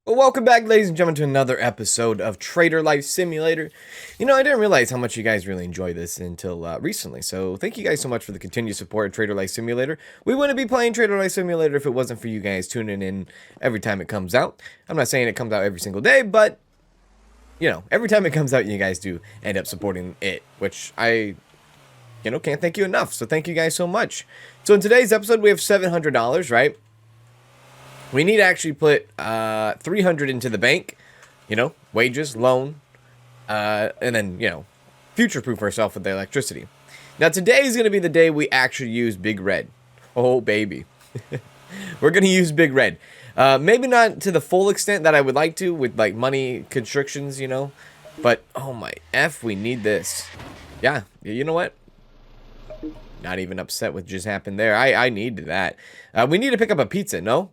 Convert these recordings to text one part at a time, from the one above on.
Well, welcome back, ladies and gentlemen, to another episode of Trader Life Simulator. You know, I didn't realize how much you guys really enjoy this until recently, so thank you guys so much for the continued support of Trader Life Simulator. We wouldn't be playing Trader Life Simulator if it wasn't for you guys tuning in every time it comes out. I'm not saying it comes out every single day, but, you know, every time it comes out, you guys do end up supporting it, which I, can't thank you enough, so thank you guys so much. So in today's episode, we have $700, right? We need to actually put 300 into the bank, wages, loan, and then, future-proof ourselves with the electricity. Now, today is going to be the day we actually use Big Red. Oh, baby. We're going to use Big Red. Maybe not to the full extent that I would like to with, like, money constrictions, But, oh my F, we need this. Yeah, you know what? Not even upset with just happened there. I needed that. We need to pick up a pizza, no?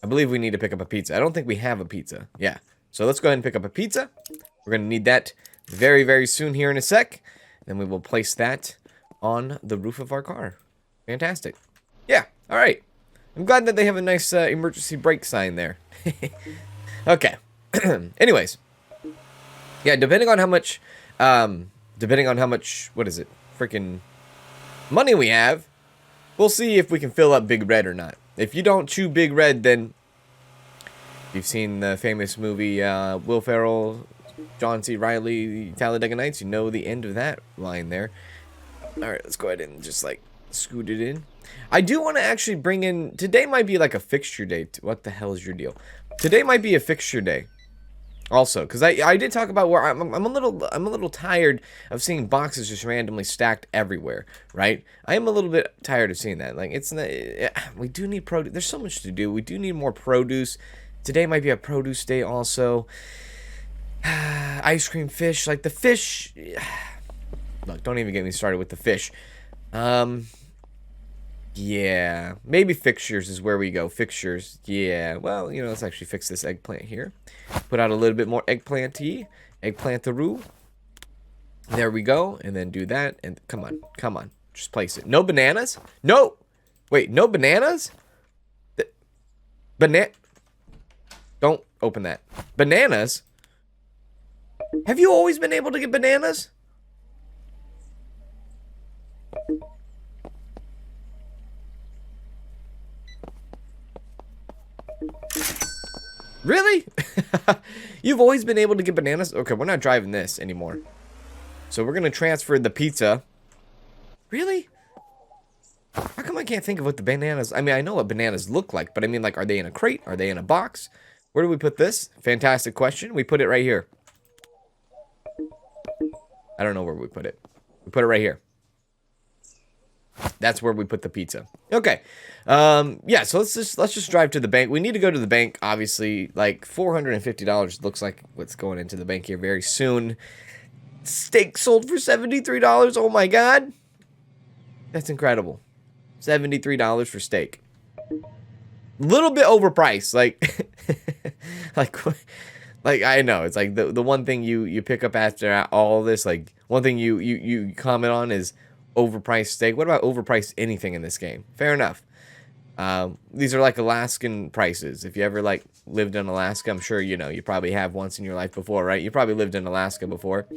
I believe we need to pick up a pizza. I don't think we have a pizza. Yeah. So let's go ahead and pick up a pizza. We're going to need that very, very soon here in a sec. Then we will place that on the roof of our car. Fantastic. Yeah. All right. I'm glad that they have a nice emergency brake sign there. Okay. Anyways. Yeah, depending on how much, what is it? Freaking money we have, we'll see if we can fill up Big Red or not. If you don't chew Big Red, then you've seen the famous movie Will Ferrell, John C. Reilly, Talladega Nights. You know the end of that line there. All right, let's go ahead and just like scoot it in. I do want to actually bring in. Today might be like a fixture day. What the hell is your deal? Today might be a fixture day. Also, because I did talk about where I'm a little tired of seeing boxes just randomly stacked everywhere, right? I am a little bit tired of seeing that. Like, it's not, we do need produce. There's so much to do. We do need more produce. Today might be a produce day also. Ice cream, fish, like the fish. Look, don't even get me started with the fish. Yeah, maybe fixtures is where we go. Fixtures, yeah. Well, let's actually fix this eggplant here. Put out a little bit more eggplant-y. Eggplant-a-roo. There we go. And then do that. And come on. Just place it. No bananas? No! Wait, no bananas? Don't open that. Bananas? Have you always been able to get bananas? Really? You've always been able to get bananas? Okay, we're not driving this anymore. So we're going to transfer the pizza. Really? How come I can't think of what the bananas... I mean, I know what bananas look like, but I mean, like, are they in a crate? Are they in a box? Where do we put this? Fantastic question. We put it right here. I don't know where we put it. We put it right here. That's where we put the pizza. Okay. Yeah, so let's just drive to the bank. We need to go to the bank, obviously. Like, $450 looks like what's going into the bank here very soon. Steak sold for $73. Oh, my God. That's incredible. $73 for steak. Little bit overpriced. Like, I know. It's like the one thing you pick up after all this. Like, one thing you comment on is overpriced steak. What about overpriced anything in this game? Fair enough. These are like Alaskan prices. If you ever like lived in Alaska, I'm sure you probably have once in your life before, right? You probably lived in Alaska before.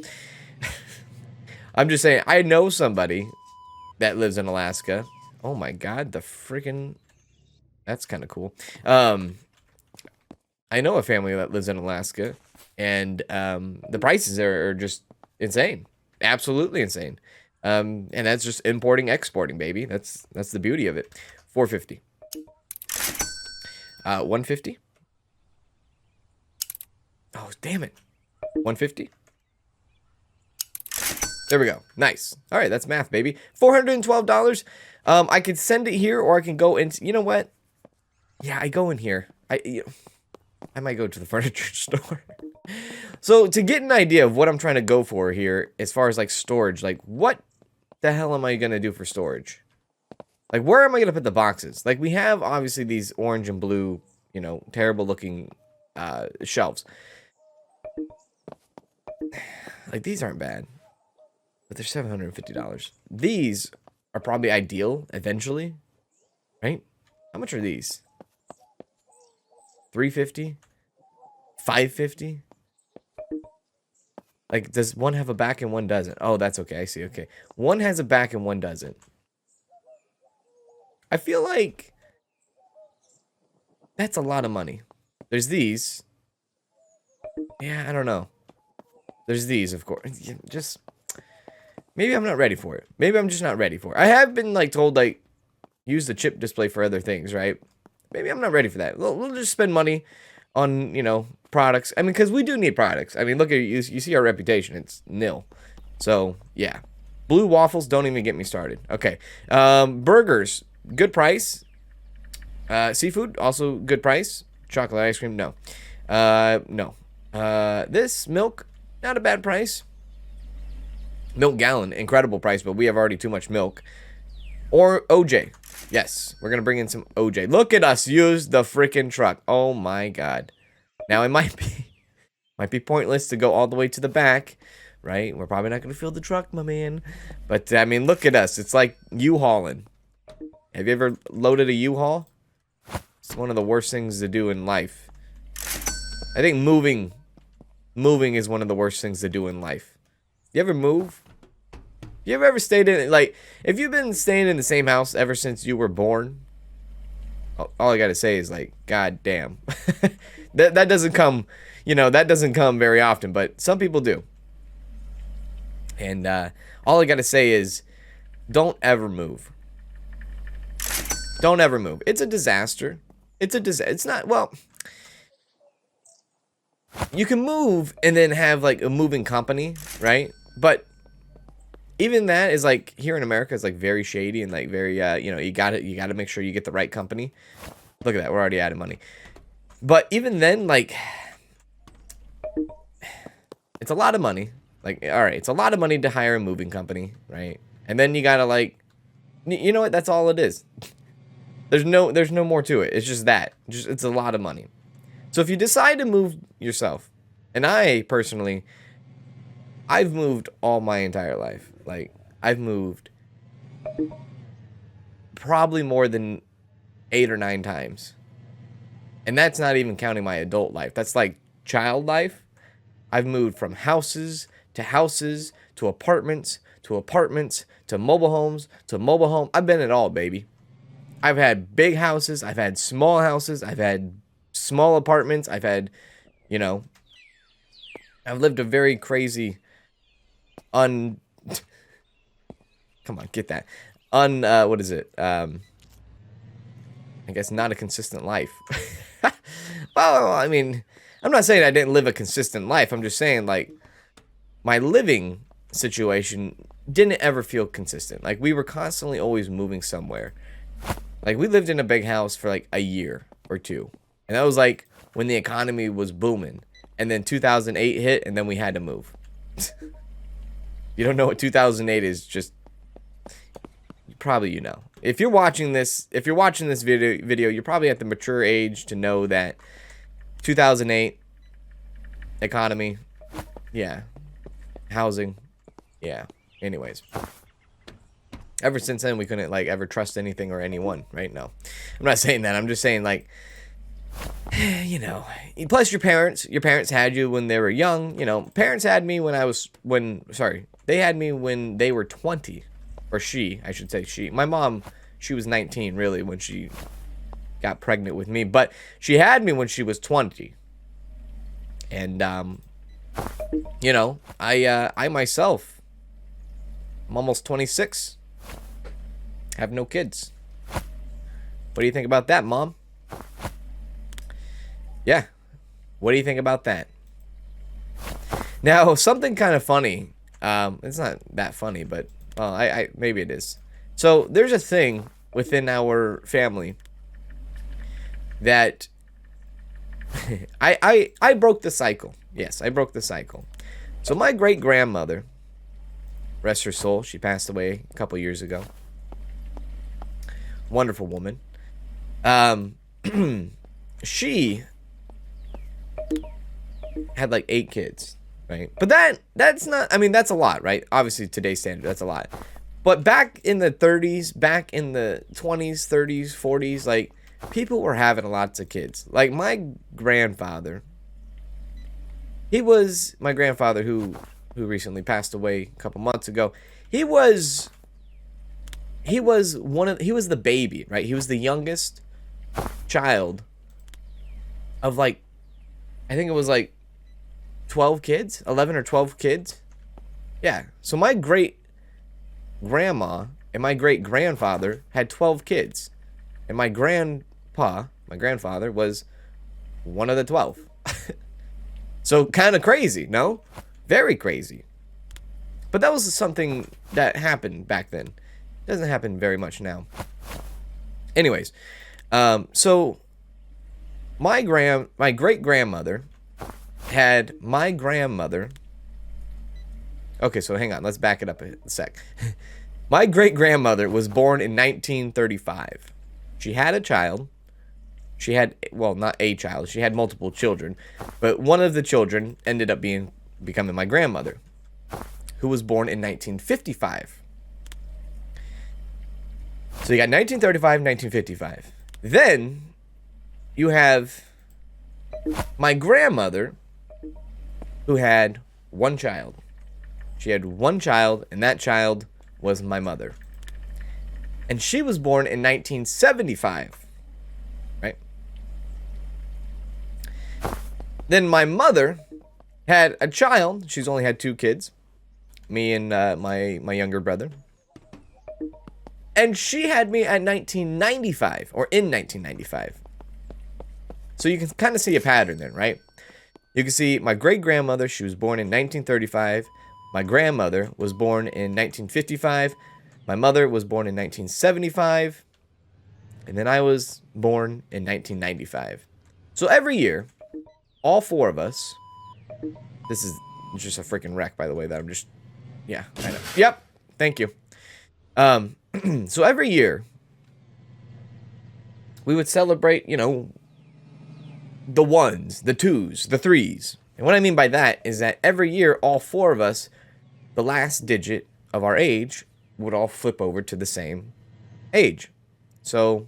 I'm just saying, I know somebody that lives in Alaska. Oh my God, the freaking... That's kind of cool. I know a family that lives in Alaska, and the prices are just insane. Absolutely insane. And that's just importing, exporting, baby. That's the beauty of it. $450. $150. Oh, damn it. $150. There we go. Nice. All right, that's math, baby. $412. I could send it here, or I can go into... You know what? Yeah, I go in here. I might go to the furniture store. So, to get an idea of what I'm trying to go for here, as far as, like, storage, like, what the hell am I going to do for storage? Like, where am I going to put the boxes? Like, we have, obviously, these orange and blue, terrible-looking shelves. Like, these aren't bad. But they're $750. These are probably ideal, eventually. Right? How much are these? $350. $5.50. Like, does one have a back and one doesn't? Oh, that's okay. I see. Okay, one has a back and one doesn't. I feel like that's a lot of money. There's these. Yeah, I don't know. There's these, of course. Just maybe I'm not ready for it. Maybe I'm just not ready for it. I have been like told like use the chip display for other things, right? Maybe I'm not ready for that. We'll just spend money on, products. I mean, because we do need products. I mean, look at you see our reputation. It's nil. So, yeah. Blue waffles, don't even get me started. Okay. Burgers, good price. Seafood, also good price. Chocolate ice cream, no. No. This milk, not a bad price. Milk gallon, incredible price, but we have already too much milk. Or OJ. Yes, we're going to bring in some OJ. Look at us use the freaking truck. Oh my god. Now it might be pointless to go all the way to the back, right? We're probably not going to fill the truck, my man. But I mean, look at us. It's like U-hauling. Have you ever loaded a U-haul? It's one of the worst things to do in life. I think moving is one of the worst things to do in life. You ever move? You ever stayed in, like, if you've been staying in the same house ever since you were born, all I gotta say is, like, god damn. that doesn't come, that doesn't come very often, but some people do. And all I gotta say is, don't ever move. Don't ever move. It's a disaster. It's not, well, you can move and then have, like, a moving company, right? But even that is like here in America is like very shady and like very you gotta make sure you get the right company. Look at that, we're already out of money. But even then, like, it's a lot of money. Like, all right, it's a lot of money to hire a moving company, right? And then you gotta like, you know what? That's all it is. There's no more to it. It's just that. It's a lot of money. So if you decide to move yourself, and I personally, I've moved all my entire life. Like, I've moved probably more than 8 or 9 times. And that's not even counting my adult life. That's like child life. I've moved from houses, to apartments, to mobile homes, to mobile home. I've been it all, baby. I've had big houses. I've had small houses. I've had small apartments. I've had, I've lived a very crazy, come on, get that. What is it? I guess not a consistent life. Well, I mean, I'm not saying I didn't live a consistent life. I'm just saying, like, my living situation didn't ever feel consistent. Like, we were constantly always moving somewhere. Like, we lived in a big house for, like, a year or two. And that was, like, when the economy was booming. And then 2008 hit, and then we had to move. You don't know what 2008 is, just probably if you're watching this video, you're probably at the mature age to know that 2008 economy, yeah, housing, yeah. Anyways, ever since then we couldn't like ever trust anything or anyone, right? No, I'm not saying that. I'm just saying, like, plus your parents had you when they were young. Parents had me they had me when they were 20. Or I should say she. My mom, she was 19, really, when she got pregnant with me. But she had me when she was 20. And, I myself, I'm almost 26. Have no kids. What do you think about that, Mom? Yeah. What do you think about that? Now, something kind of funny. It's not that funny, but... I maybe it is. So there's a thing within our family that I broke the cycle. Yes, I broke the cycle. So my great grandmother, rest her soul, she passed away a couple years ago. Wonderful woman. She had like 8 kids. Right? But that's not, I mean, that's a lot, right? Obviously, today's standard, that's a lot. But back in the 30s, back in the 20s, 30s, 40s, like, people were having lots of kids. Like, my grandfather, He was my grandfather who recently passed away a couple months ago. He was the baby, right? He was the youngest child of like, I think it was like 12 kids, 11 or 12 kids. Yeah. So my great grandma and my great grandfather had 12 kids. And my grandfather was one of the 12. So kind of crazy, no? Very crazy. But that was something that happened back then. It doesn't happen very much now. Anyways, so my great grandmother had my grandmother. Okay, so hang on, let's back it up a sec. My great grandmother was born in 1935. She had a child. She had, well, not a child. She had multiple children, but one of the children ended up becoming my grandmother, who was born in 1955. So you got 1935, 1955. Then you have my grandmother, who had one child. She had one child, and that child was my mother. And she was born in 1975, right? Then my mother had a child. She's only had 2 kids, me and my younger brother. And she had me at 1995, or in 1995. So you can kind of see a pattern then, right? You can see my great-grandmother, she was born in 1935. My grandmother was born in 1955. My mother was born in 1975. And then I was born in 1995. So every year, all 4 of us... This is just a freaking wreck, by the way, that I'm just... Yeah, I know. Yep, thank you. So every year, we would celebrate, you know, the 1s, the 2s, the 3s. And what I mean by that is that every year, all 4 of us, the last digit of our age, would all flip over to the same age. So,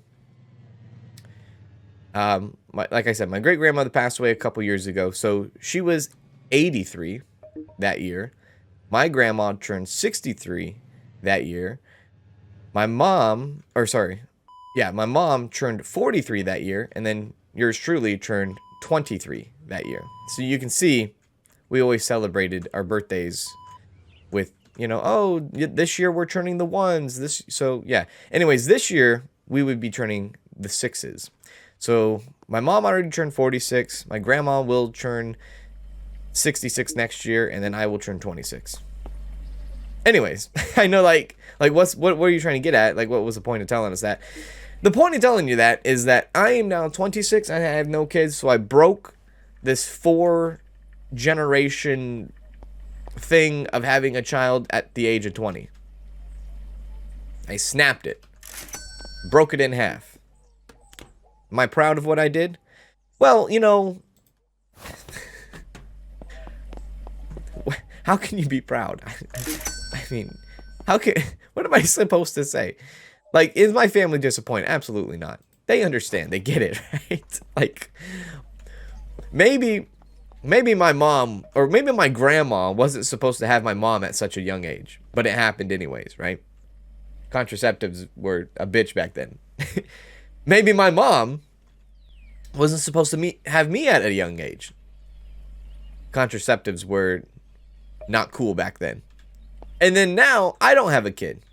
like I said, my great-grandmother passed away a couple years ago, so she was 83 that year. My grandma turned 63 that year. My mom turned 43 that year, and then yours truly turned 23 that year. So you can see, we always celebrated our birthdays with, you know, oh, this year we're turning the 1s. So yeah. Anyways, this year we would be turning the 6s. So my mom already turned 46. My grandma will turn 66 next year, and then I will turn 26. Anyways, I know, like what are you trying to get at? Like, what was the point of telling us that? The point of telling you that is that I am now 26 and I have no kids, so I broke this 4-generation thing of having a child at the age of 20. I snapped it. Broke it in half. Am I proud of what I did? Well, you know... How can you be proud? I mean, what am I supposed to say? Like, is my family disappointed? Absolutely not. They understand. They get it, right? Like, maybe my mom, or maybe my grandma wasn't supposed to have my mom at such a young age, but it happened anyways, right? Contraceptives were a bitch back then. Maybe my mom wasn't supposed to have me at a young age. Contraceptives were not cool back then. And then now, I don't have a kid.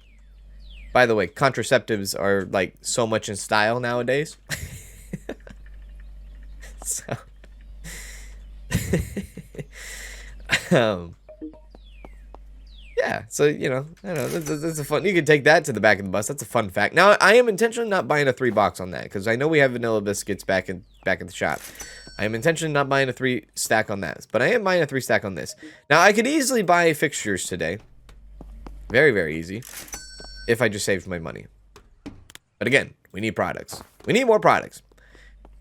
By the way, contraceptives are, like, so much in style nowadays. So... yeah, so, you know, I don't know, that's a fun, you can take that to the back of the bus. That's a fun fact. Now, I am intentionally not buying a 3-box on that, because I know we have vanilla biscuits back at the shop. I am intentionally not buying a 3-stack on that, but I am buying a 3-stack on this. Now, I could easily buy fixtures today. Very, very easy. If I just saved my money. But again, we need products. We need more products.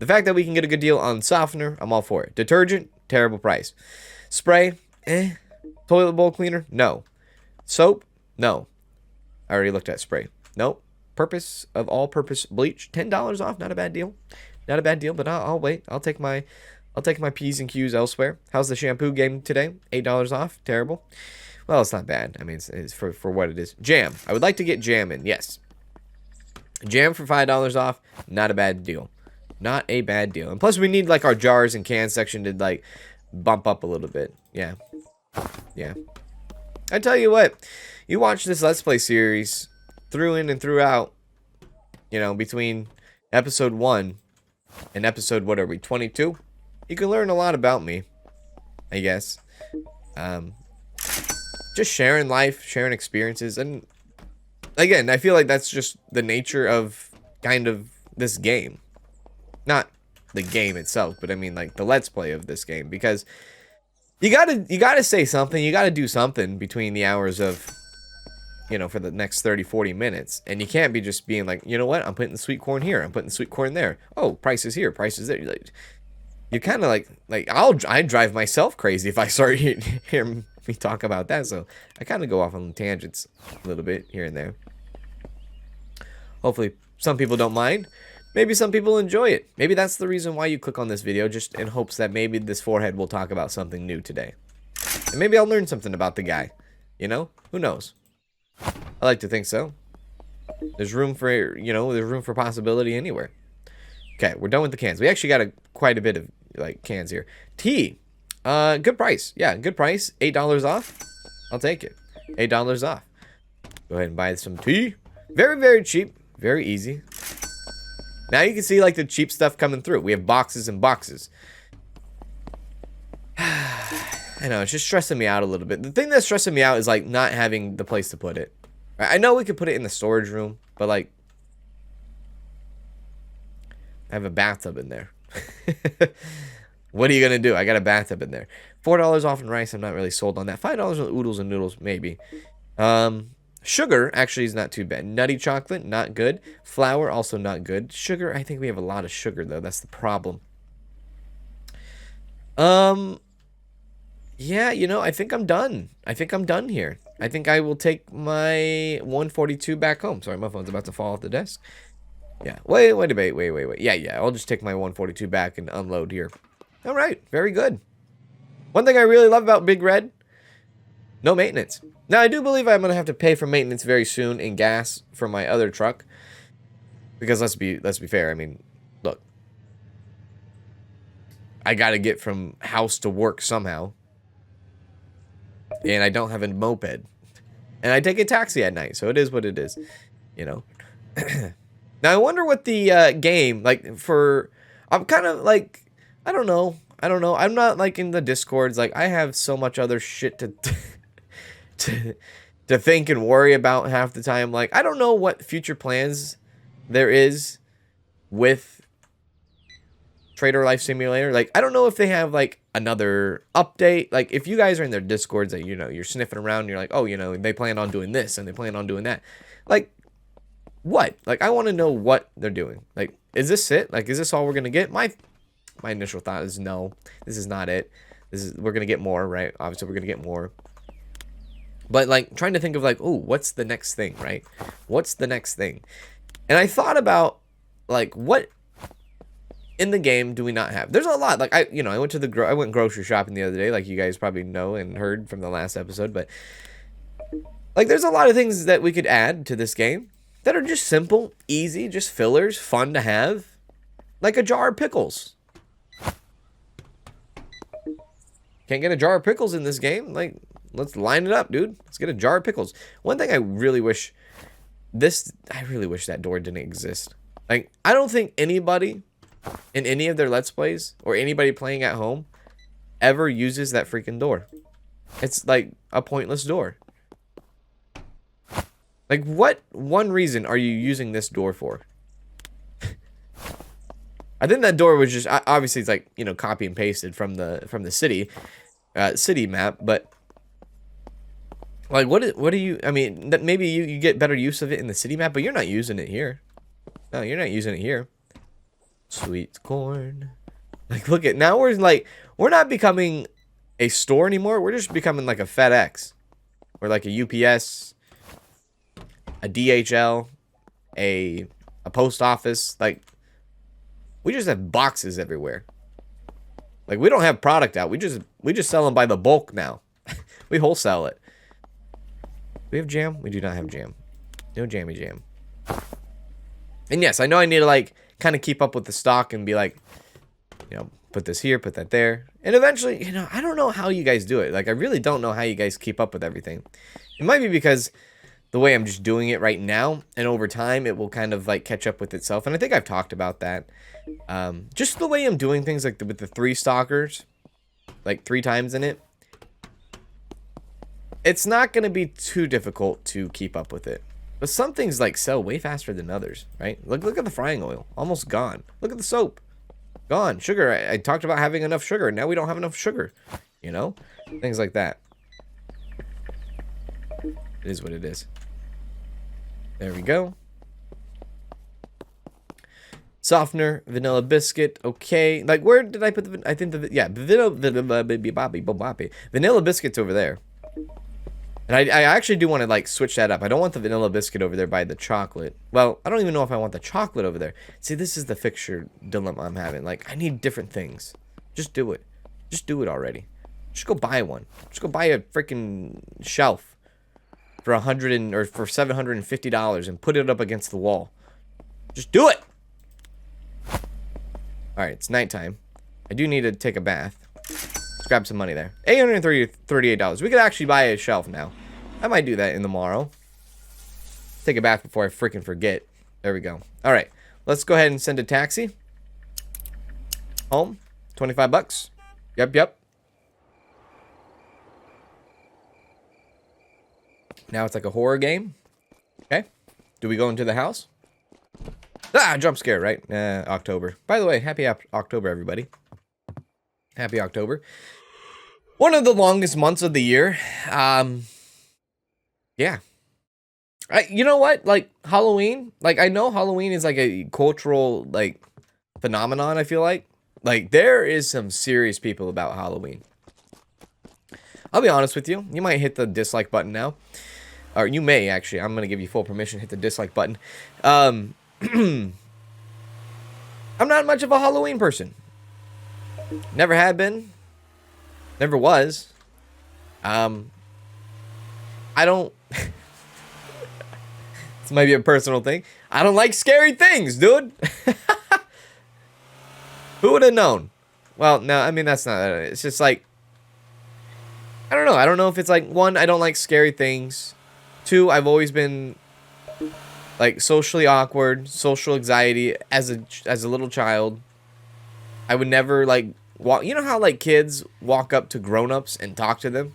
The fact that we can get a good deal on softener, I'm all for it. Detergent, terrible price. Spray, Toilet bowl cleaner, no. Soap, no. I already looked at spray. Nope. Purpose of all-purpose bleach, $10 off. Not a bad deal. Not a bad deal, but I'll wait. I'll take my I'll take my P's and Q's elsewhere. How's the shampoo game today? $8 off. Terrible. Well, it's not bad. I mean, it's for what it is. Jam. I would like to get jam in. Yes. Jam for $5 off. Not a bad deal. Not a bad deal. And plus, we need like our jars and cans section to like bump up a little bit. Yeah. Yeah. I tell you what. You watch this Let's Play series through in and throughout. You know, between episode 1 and episode, what are we, 22? You can learn a lot about me, I guess. Just sharing life, sharing experiences. And again, I feel like that's just the nature of kind of this game. Not the game itself, but I mean like the Let's Play of this game. Because you gotta say something. You gotta do something between the hours of, you know, for the next 30-40 minutes. And you can't be just being like, you know what, I'm putting the sweet corn here, I'm putting the sweet corn there. Oh, price is here, price is there. You kind of like I drive myself crazy if I start hearing me talk about that. So I kind of go off on tangents a little bit here and there. Hopefully some people don't mind. Maybe some people enjoy it. Maybe that's the reason why you click on this video, just in hopes that maybe this forehead will talk about something new today. And maybe I'll learn something about the guy. You know? Who knows? I like to think so. There's room for, you know, there's room for possibility anywhere. Okay, we're done with the cans. We actually got quite a bit of like cans here. Tea. Good price. Yeah, good price. $8 off. I'll take it. $8 off. Go ahead and buy some tea. Very, very cheap. Very easy. Now you can see like the cheap stuff coming through. We have boxes and boxes. I know, it's just stressing me out a little bit. The thing that's stressing me out is like not having the place to put it. I know we could put it in the storage room, but like I have a bathtub in there. What are you gonna do? I got a bathtub in there. $4 off in rice. I'm not really sold on that. $5 on oodles and noodles, maybe. Sugar actually is not too bad. Nutty chocolate, not good. Flour, also not good. Sugar, I think we have a lot of sugar though. That's the problem. Yeah, you know, I think I'm done. I think I'm done here. I think I will take my 142 back home. Sorry, my phone's about to fall off the desk. Yeah. Wait. Yeah. I'll just take my 142 back and unload here. All right. Very good. One thing I really love about Big Red, no maintenance. Now, I do believe I'm going to have to pay for maintenance very soon in gas for my other truck. Because let's be fair. I mean, look. I got to get from house to work somehow. And I don't have a moped. And I take a taxi at night. So it is what it is. You know. Now, I wonder what the game, like, for... I'm kind of, like... I don't know. I'm not, like, in the Discords. Like, I have so much other shit to... to think and worry about half the time. Like, I don't know what future plans there is with Trader Life Simulator. Like, I don't know if they have, like, another update. Like, if you guys are in their Discords that, you know, you're sniffing around and you're like, oh, you know, they plan on doing this and they plan on doing that. Like, what? Like, I want to know what they're doing. Like, is this it? Like, is this all we're going to get? My initial thought is no, this is not it. We're going to get more, right? Obviously, we're going to get more. But, like, trying to think of, like, oh, what's the next thing, right? What's the next thing? And I thought about, like, what in the game do we not have? There's a lot. Like, I went grocery shopping the other day, like you guys probably know and heard from the last episode. But, like, there's a lot of things that we could add to this game that are just simple, easy, just fillers, fun to have. Like a jar of pickles. Can't get a jar of pickles in this game. Like, let's line it up, dude. Let's get a jar of pickles. One thing I really wish that door didn't exist. Like, I don't think anybody in any of their Let's Plays or anybody playing at home ever uses that freaking door. It's like a pointless door. Like, what one reason are you using this door for? I think that door was just, obviously it's like, you know, copy and pasted from the city map, but like, what do you, I mean, that maybe you get better use of it in the city map, but you're not using it here. No, you're not using it here. Sweet corn. Like, look at, now we're not becoming a store anymore. We're just becoming like a FedEx or like a UPS, a DHL, a post office. Like, we just have boxes everywhere. Like, we don't have product out. We just sell them by the bulk now. We wholesale it. We have jam? We do not have jam. No jammy jam. And yes, I know I need to, like, kind of keep up with the stock and be like, you know, put this here, put that there. And eventually, you know, I don't know how you guys do it. Like, I really don't know how you guys keep up with everything. It might be because the way I'm just doing it right now, and over time, it will kind of, like, catch up with itself. And I think I've talked about that. Just the way I'm doing things, like, with the 3 stalkers, like, 3 times in it. It's not going to be too difficult to keep up with it. But some things, like, sell way faster than others, right? Look at the frying oil. Almost gone. Look at the soap. Gone. Sugar. I talked about having enough sugar. Now we don't have enough sugar. You know? Things like that. It is what it is. There we go. Softener, vanilla biscuit, okay. Like, where did I put the... I think the... Yeah, vanilla biscuit's over there. And I actually do want to, like, switch that up. I don't want the vanilla biscuit over there by the chocolate. Well, I don't even know if I want the chocolate over there. See, this is the fixture dilemma I'm having. Like, I need different things. Just do it. Just do it already. Just go buy one. Just go buy a freaking shelf for for $750 and put it up against the wall. Just do it. All right, it's nighttime. I do need to take a bath. Let's grab some money there. $838. We could actually buy a shelf now. I might do that in the morrow. Take a bath before I freaking forget. There we go. All right, let's go ahead and send a taxi. Home. 25 bucks. Yep. Now it's like a horror game. Okay. Do we go into the house? Ah, jump scare, right? October. By the way, happy October, everybody. Happy October. One of the longest months of the year. Yeah. You know what? Like, Halloween. Like, I know Halloween is like a cultural, like, phenomenon, I feel like. Like, there is some serious people about Halloween. I'll be honest with you. You might hit the dislike button now. Or you may, actually. I'm going to give you full permission to hit the dislike button. I'm not much of a Halloween person. Never had been. Never was. I don't... This might be a personal thing. I don't like scary things, dude. Who would have known? Well, no, I mean, that's not... It's just like... I don't know. I don't know if it's like, 1, I don't like scary things. 2, I've always been... like, socially awkward, social anxiety as a little child. I would never, like, walk... You know how, like, kids walk up to grown-ups and talk to them?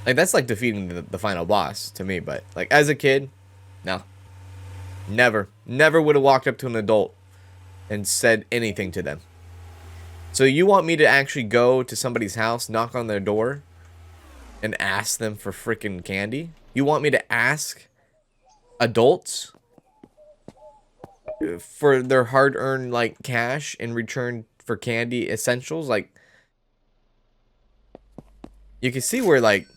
Like, that's like defeating the final boss to me, but, like, as a kid, no. Never would have walked up to an adult and said anything to them. So you want me to actually go to somebody's house, knock on their door, and ask them for freaking candy? You want me to ask adults for their hard-earned, like, cash in return for candy essentials? Like, you can see where, like,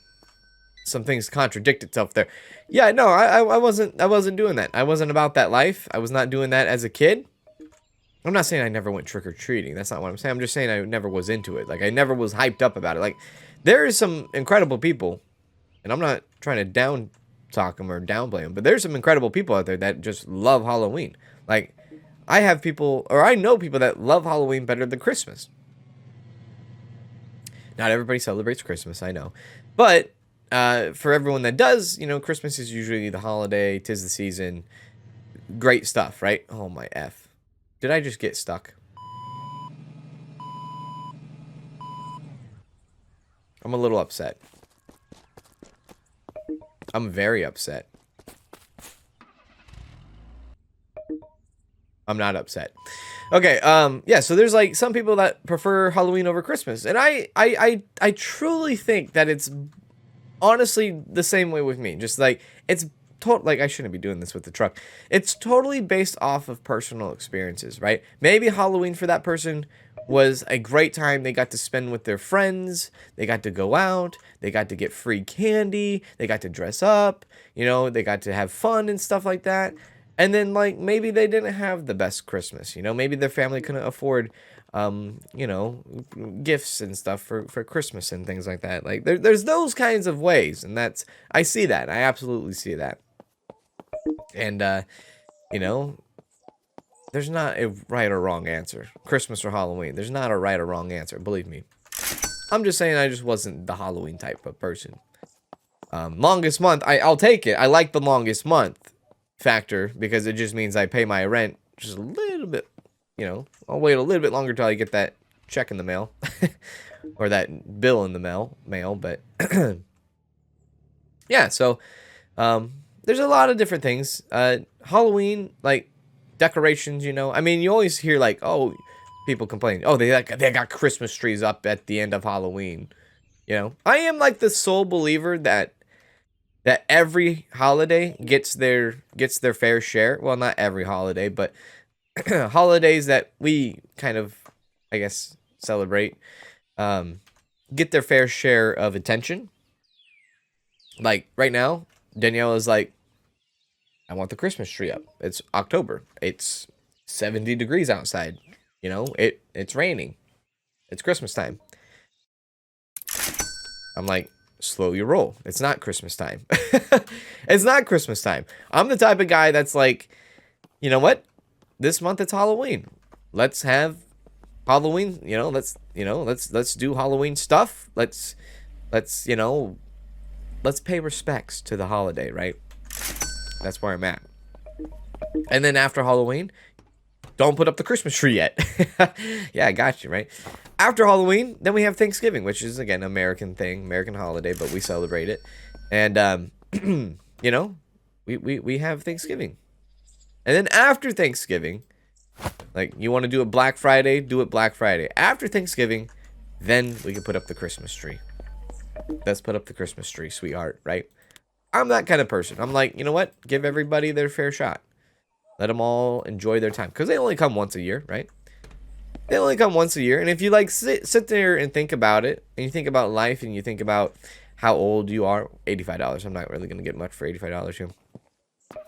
some things contradict itself there. Yeah, no, I wasn't doing that. I wasn't about that life. I was not doing that as a kid. I'm not saying I never went trick-or-treating. That's not what I'm saying. I'm just saying I never was into it. Like, I never was hyped up about it. Like, there is some incredible people, and I'm not trying to down talk them or downplay them, but there's some incredible people out there that just love Halloween. Like, I have people, or I know people that love Halloween better than Christmas. Not everybody celebrates Christmas, I know. But for everyone that does, you know, Christmas is usually the holiday, 'tis the season. Great stuff, right? Oh, my F. Did I just get stuck? I'm a little upset. I'm very upset. I'm not upset. Okay, yeah, so there's, like, some people that prefer Halloween over Christmas. And I truly think that it's honestly the same way with me. Just, like, it's like, I shouldn't be doing this with the truck. It's totally based off of personal experiences, right? Maybe Halloween for that person was a great time they got to spend with their friends. They got to go out. They got to get free candy. They got to dress up. You know, they got to have fun and stuff like that. And then, like, maybe they didn't have the best Christmas. You know, maybe their family couldn't afford you know, gifts and stuff for Christmas and things like that. Like there's those kinds of ways, and I see that. I absolutely see that. And you know, there's not a right or wrong answer. Christmas or Halloween. There's not a right or wrong answer, believe me. I'm just saying I just wasn't the Halloween type of person. Longest month, I'll take it. I like the longest month factor because it just means I pay my rent just a little bit, you know. I'll wait a little bit longer till I get that check in the mail or that bill in the mail, but yeah, so there's a lot of different things. Halloween, like decorations, you know. I mean, you always hear like, oh, people complain, oh, they got Christmas trees up at the end of Halloween. You know, I am like the sole believer that every holiday gets their fair share. Well, not every holiday, but holidays that we kind of, I guess, celebrate, get their fair share of attention. Like right now, Danielle is like, I want the Christmas tree up. It's October. It's 70 degrees outside. You know, it's raining. It's Christmas time. I'm like, slow your roll. It's not Christmas time. It's not Christmas time. I'm the type of guy that's like, you know what? This month it's Halloween. Let's have Halloween, let's do Halloween stuff. Let's pay respects to the holiday, right? That's where I'm at. And then after Halloween, don't put up the Christmas tree yet. Yeah, I got you, right? After Halloween, then we have Thanksgiving, which is, again, an American thing, American holiday, but we celebrate it. And, we have Thanksgiving. And then after Thanksgiving, like, you want to do it Black Friday, do it Black Friday. After Thanksgiving, then we can put up the Christmas tree. Let's put up the Christmas tree, sweetheart, right? I'm that kind of person. I'm like, you know what? Give everybody their fair shot. Let them all enjoy their time. Because they only come once a year, right? They only come once a year. And if you, like, sit there and think about it, and you think about life, and you think about how old you are, $85. I'm not really going to get much for $85 here.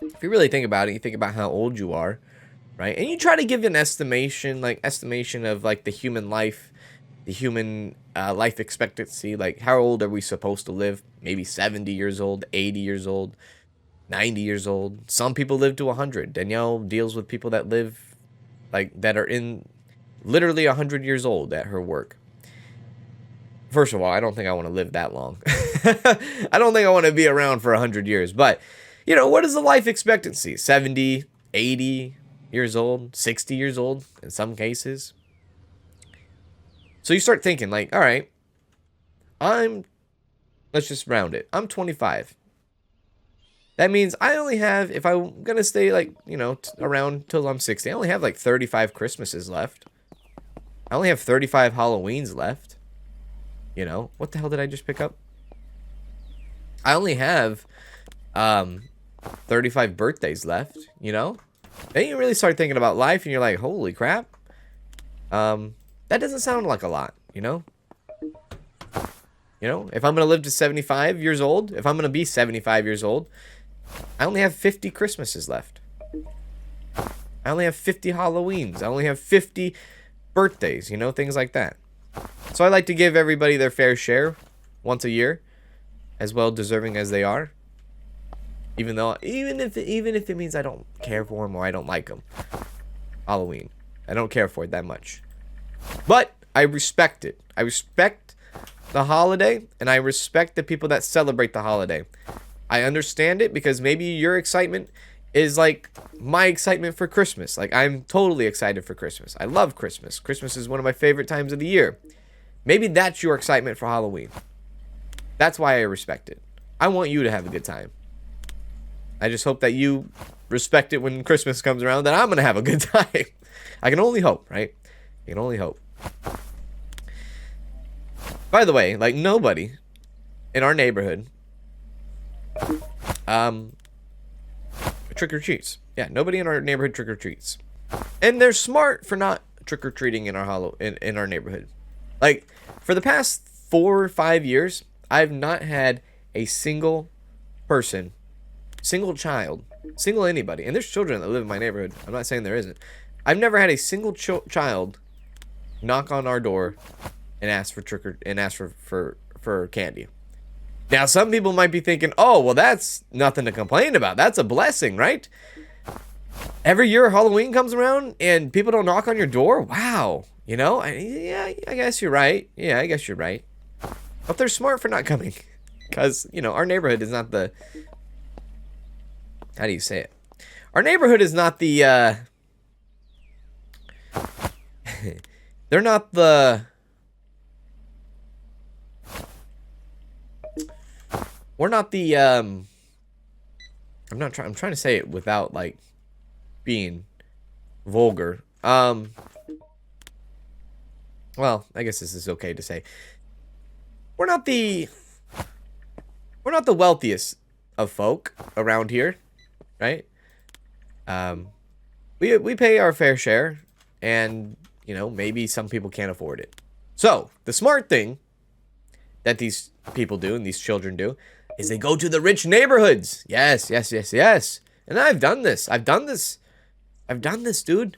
If you really think about it, you think about how old you are, right? And you try to give an estimation of, like, the human life, the human life expectancy. Like, how old are we supposed to live? Maybe 70 years old, 80 years old, 90 years old. Some people live to 100. Danielle deals with people that live, like, that are in literally 100 years old at her work. First of all, I don't think I want to live that long. I don't think I want to be around for 100 years. But, you know, what is the life expectancy? 70, 80 years old, 60 years old in some cases. So you start thinking, like, all right, let's just round it. I'm 25. That means I only have, if I'm going to stay, like, you know, around till I'm 60, I only have, like, 35 Christmases left. I only have 35 Halloweens left. You know, what the hell did I just pick up? I only have 35 birthdays left, you know? Then you really start thinking about life, and you're like, holy crap. That doesn't sound like a lot, you know? You know, if I'm going to live to 75 years old, if I'm going to be 75 years old, I only have 50 Christmases left. I only have 50 Halloweens. I only have 50 birthdays, you know, things like that. So I like to give everybody their fair share once a year, as well deserving as they are. Even if it means I don't care for them or I don't like them. Halloween. I don't care for it that much. But I respect it. I respect the holiday, and I respect the people that celebrate the holiday. I understand it because maybe your excitement is like my excitement for Christmas. Like, I'm totally excited for Christmas. I love Christmas. Christmas is one of my favorite times of the year. Maybe that's your excitement for Halloween. That's why I respect it. I want you to have a good time. I just hope that you respect it when Christmas comes around, that I'm going to have a good time. I can only hope, right? I can only hope. By the way, like, nobody in our neighborhood trick or treats. Yeah, nobody in our neighborhood trick or treats, and they're smart for not trick or treating in our in our neighborhood. Like, for the past 4 or 5 years, I've not had a single person, single child, single anybody, and there's children that live in my neighborhood. I'm not saying there isn't. I've never had a single child knock on our door and ask for candy. Now, some people might be thinking, oh, well, that's nothing to complain about. That's a blessing, right? Every year Halloween comes around and people don't knock on your door? Wow. You know, yeah, I guess you're right. Yeah, I guess you're right. But they're smart for not coming. Because, you know, our neighborhood is not the... How do you say it? Our neighborhood is not the... They're not the... We're not the... I'm trying to say it without, like, being vulgar. Well, I guess this is okay to say. We're not the wealthiest of folk around here, right? We pay our fair share, and you know, maybe some people can't afford it. So the smart thing that these people do and these children do is they go to the rich neighborhoods. Yes. And I've done this, dude.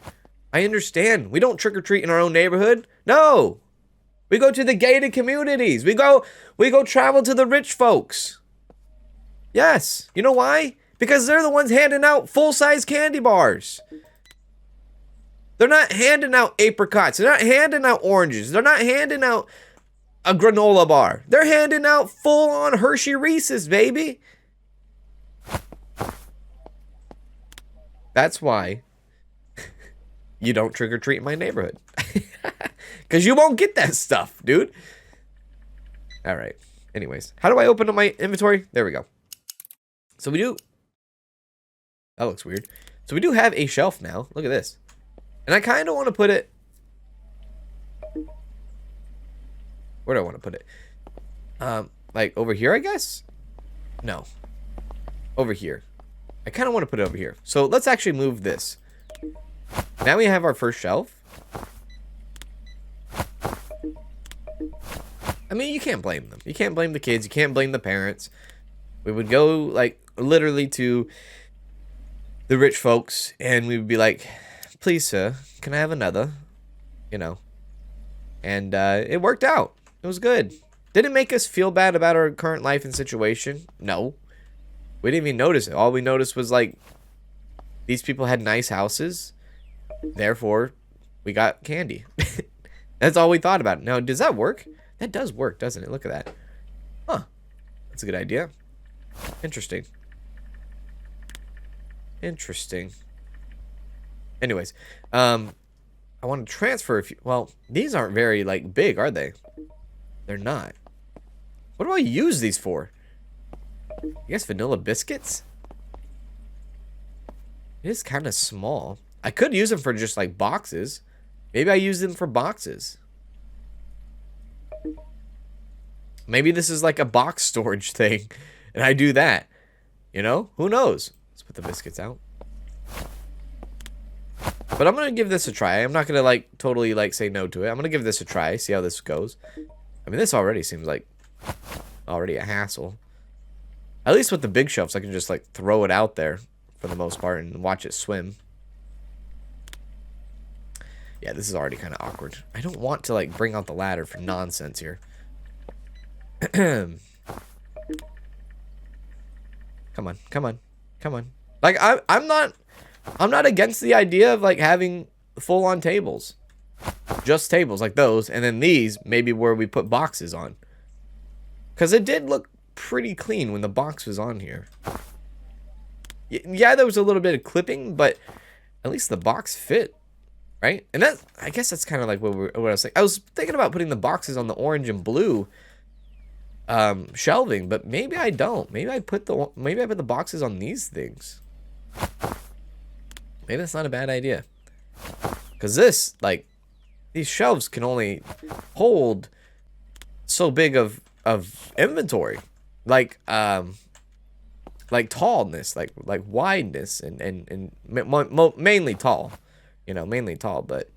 I understand. We don't trick or treat in our own neighborhood. No. We go to the gated communities. We go travel to the rich folks. Yes. You know why? Because they're the ones handing out full-size candy bars. They're not handing out apricots. They're not handing out oranges. They're not handing out a granola bar. They're handing out full-on Hershey Reese's, baby. That's why you don't trick or treat in my neighborhood. Because you won't get that stuff, dude. All right. Anyways, how do I open up my inventory? There we go. So we do... That looks weird. So we do have a shelf now. Look at this. And I kind of want to put it... Where do I want to put it? Like over here, I guess? No. Over here. I kind of want to put it over here. So let's actually move this. Now we have our first shelf. I mean, you can't blame them. You can't blame the kids. You can't blame the parents. We would go, like, literally to the rich folks, and we would be like, please, sir, can I have another? You know. And it worked out. It was good. Did it make us feel bad about our current life and situation? No. We didn't even notice it. All we noticed was, like, these people had nice houses. Therefore, we got candy. That's all we thought about. Now, does that work? That does work, doesn't it? Look at that. Huh. That's a good idea. Interesting. Interesting. Anyways, I want to transfer a few. Well, these aren't very, like, big, are they? They're not. What do I use these for? I guess vanilla biscuits? It is kind of small. I could use them for just, like, boxes. Maybe I use them for boxes. Maybe this is like a box storage thing, and I do that. You know? Who knows? Let's put the biscuits out. But I'm going to give this a try. I'm not going to, like, totally, like, say no to it. I'm going to give this a try, see how this goes. I mean, this already seems like already a hassle. At least with the big shelves, I can just, like, throw it out there for the most part and watch it swim. Yeah, this is already kind of awkward. I don't want to, like, bring out the ladder for nonsense here. Come on. Like, I'm not against the idea of, like, having full-on tables. Just tables like those, and then these maybe where we put boxes on. Because it did look pretty clean when the box was on here. Yeah, there was a little bit of clipping, but at least the box fit. Right? And that, I guess that's kind of like what I was thinking. I was thinking about putting the boxes on the orange and blue shelving, but maybe I don't. Maybe I put the boxes on these things. Maybe that's not a bad idea. Because this, like, these shelves can only hold so big of inventory. Like tallness, like wideness, and mainly tall. You know, mainly tall, but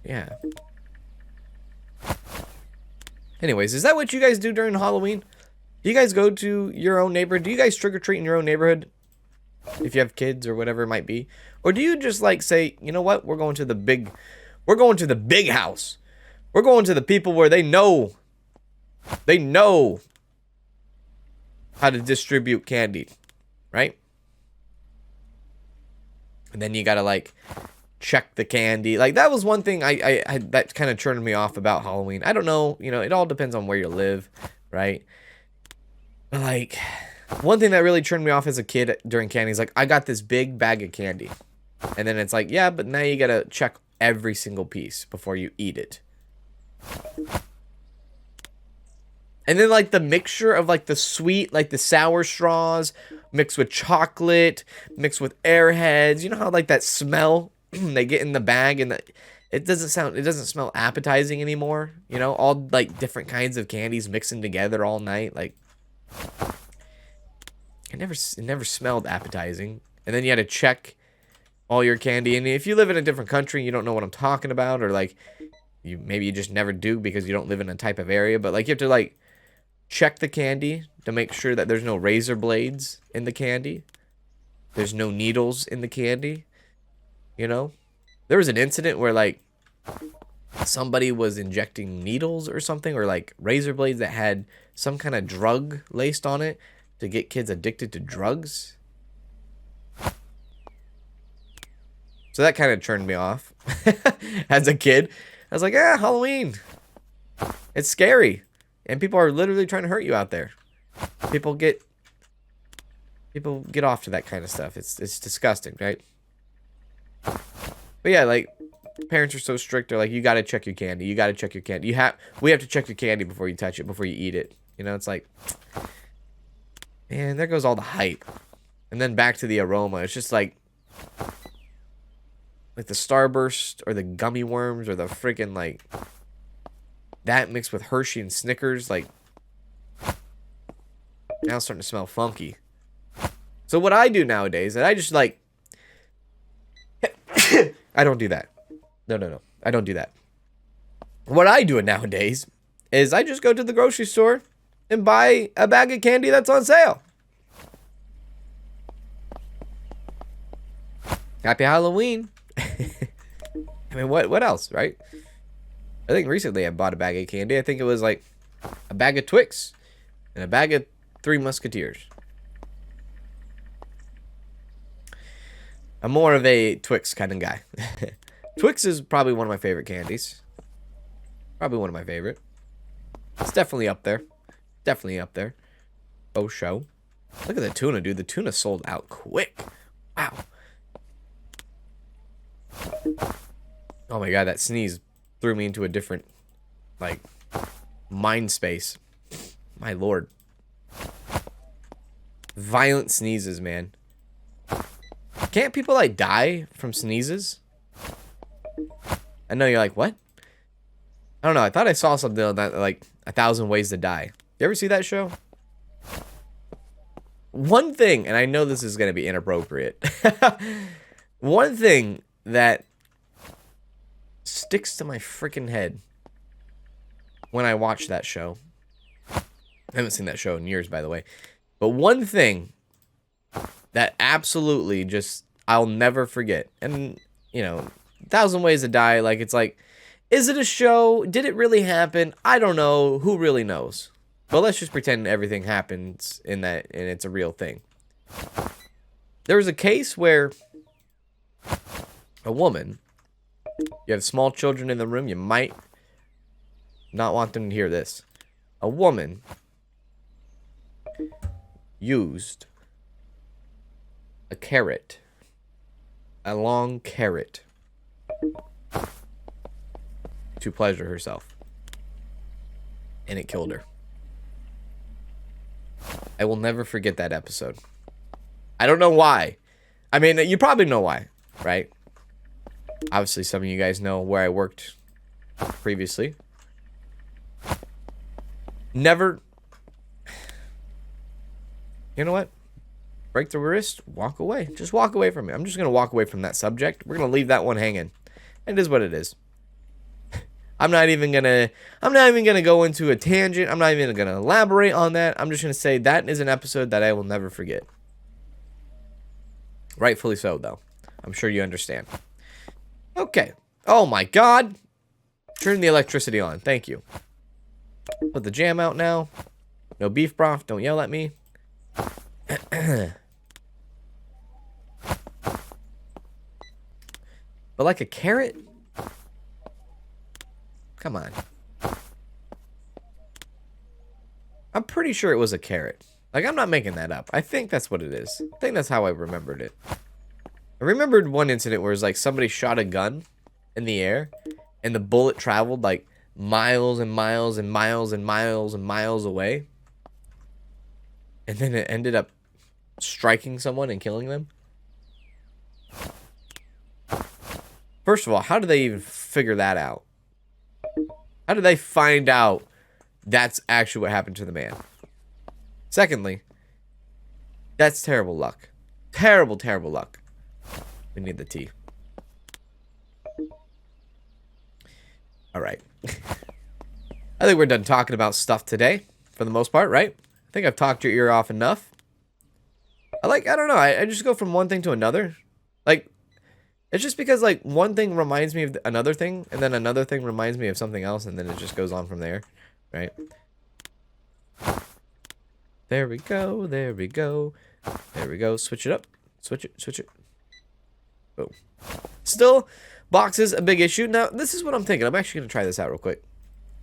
yeah. Anyways, is that what you guys do during Halloween? Do you guys go to your own neighborhood? Do you guys trick or treat in your own neighborhood? If you have kids or whatever it might be. Or do you just, like, say, you know what? We're going to the big We're going to the big house. We're going to the people where they know how to distribute candy, right? And then you gotta like check the candy. Like that was one thing I that kind of turned me off about Halloween. I don't know, you know, it all depends on where you live, right? Like one thing that really turned me off as a kid during candy is like I got this big bag of candy. And then it's like, yeah, but now you gotta check every single piece before you eat it. And then like the mixture of like the sweet, like the sour straws mixed with chocolate, mixed with airheads. You know how like that smell they get in the bag and it doesn't smell appetizing anymore. You know, all like different kinds of candies mixing together all night. Like it never smelled appetizing. And then you had to check all your candy. And if you live in a different country, you don't know what I'm talking about, or like maybe you just never do because you don't live in a type of area. But like you have to like check the candy to make sure that there's no razor blades in the candy. There's no needles in the candy. You know? There was an incident where like somebody was injecting needles or something, or like razor blades that had some kind of drug laced on it to get kids addicted to drugs. So that kind of turned me off as a kid. I was like, Halloween. It's scary. And people are literally trying to hurt you out there. People get off to that kind of stuff. It's disgusting, right? But yeah, like parents are so strict. They're like, you got to check your candy. You got to check your candy. We have to check your candy before you touch it, before you eat it. You know, it's like, man, there goes all the hype. And then back to the aroma. It's just like the Starburst or the gummy worms or the freaking like that mixed with Hershey and Snickers, like now it's starting to smell funky. So what I do nowadays, and I just like I don't do that. No. I don't do that. What I do nowadays is I just go to the grocery store and buy a bag of candy that's on sale. Happy Halloween. I mean, what else, right? I think recently I bought a bag of candy. I think it was like a bag of Twix and a bag of Three Musketeers. I'm more of a Twix kind of guy. Twix is probably one of my favorite candies. Probably one of my favorite. It's definitely up there. Definitely up there. Oh, show. Look at the tuna, dude. The tuna sold out quick. Wow. Oh my god, that sneeze threw me into a different, like, mind space. My lord. Violent sneezes, man. Can't people, like, die from sneezes? I know you're like, what? I don't know. I thought I saw something on that, like, 1,000 Ways to Die. You ever see that show? One thing, and I know this is going to be inappropriate. One thing that sticks to my freaking head when I watch that show. I haven't seen that show in years, by the way. But one thing that absolutely just I'll never forget. And, you know, 1,000 Ways to Die, like, it's like, is it a show? Did it really happen? I don't know. Who really knows? But let's just pretend everything happens in that and it's a real thing. There was a case where a woman, you have small children in the room, you might not want them to hear this. A woman used a carrot, a long carrot, to pleasure herself. And it killed her. I will never forget that episode. I don't know why. I mean, you probably know why, right? Obviously, some of you guys know where I worked previously. Never. You know what? Break the wrist, walk away. Just walk away from it. I'm just going to walk away from that subject. We're going to leave that one hanging. It is what it is. I'm not even gonna go into a tangent. I'm not even gonna elaborate on that. I'm just gonna say that is an episode that I will never forget. Rightfully so, though. I'm sure you understand. Okay, Oh my god! Turn the electricity on. Thank you. Put the jam out now. No beef broth. Don't yell at me. But like a carrot? Come on. I'm pretty sure it was a carrot. Like, I'm not making that up. I think that's what it is. I think that's how I remembered it. I remembered one incident where it was like somebody shot a gun in the air and the bullet traveled like miles and miles and miles and miles and miles away. And then it ended up striking someone and killing them. First of all, how did they even figure that out? How did they find out that's actually what happened to the man? Secondly, that's terrible luck. Terrible, terrible luck. We need the tea. Alright. I think we're done talking about stuff today, for the most part, right? I think I've talked your ear off enough. I don't know, I just go from one thing to another. Like, it's just because, like, one thing reminds me of another thing, and then another thing reminds me of something else, and then it just goes on from there, right? There we go, there we go, there we go. Switch it up, switch it, switch it. Boom. Still, boxes a big issue. Now, this is what I'm thinking. I'm actually going to try this out real quick.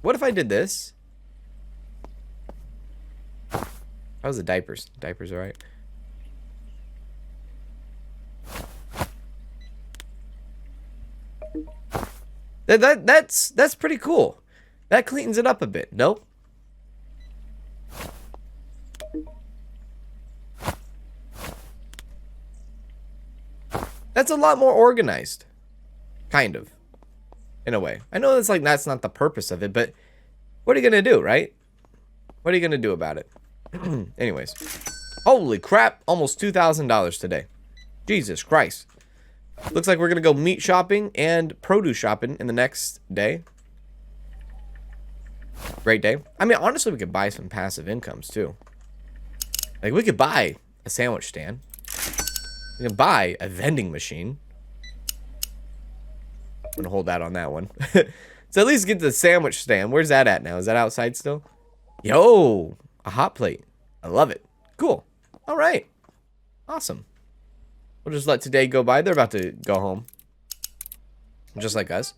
What if I did this? How's the diapers? Diapers alright? That's pretty cool. That cleans it up a bit. Nope. That's a lot more organized. Kind of. In a way. I know that's not the purpose of it, but what are you gonna do, right? What are you gonna do about it? Anyways. Holy crap, almost $2,000 today. Jesus Christ. Looks like we're gonna go meat shopping and produce shopping in the next day. Great day. I mean, honestly, we could buy some passive incomes too. Like, we could buy a sandwich stand. We can buy a vending machine. I'm gonna hold that on that one. So at least get the sandwich stand. Where's that at now? Is that outside still? Yo, a hot plate. I love it. Cool. All right. Awesome. We'll just let today go by. They're about to go home. Just like us.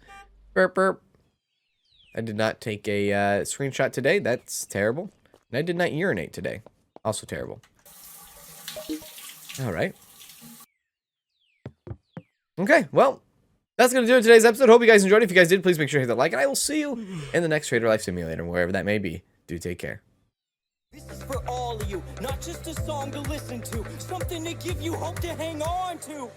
Burp, burp. I did not take a screenshot today. That's terrible. And I did not urinate today. Also terrible. All right. Okay, well, that's going to do it today's episode. Hope you guys enjoyed it. If you guys did, please make sure to hit that like, and I will see you in the next Trader Life Simulator, wherever that may be. Do take care. This is for all of you, not just a song to listen to, something to give you hope to hang on to.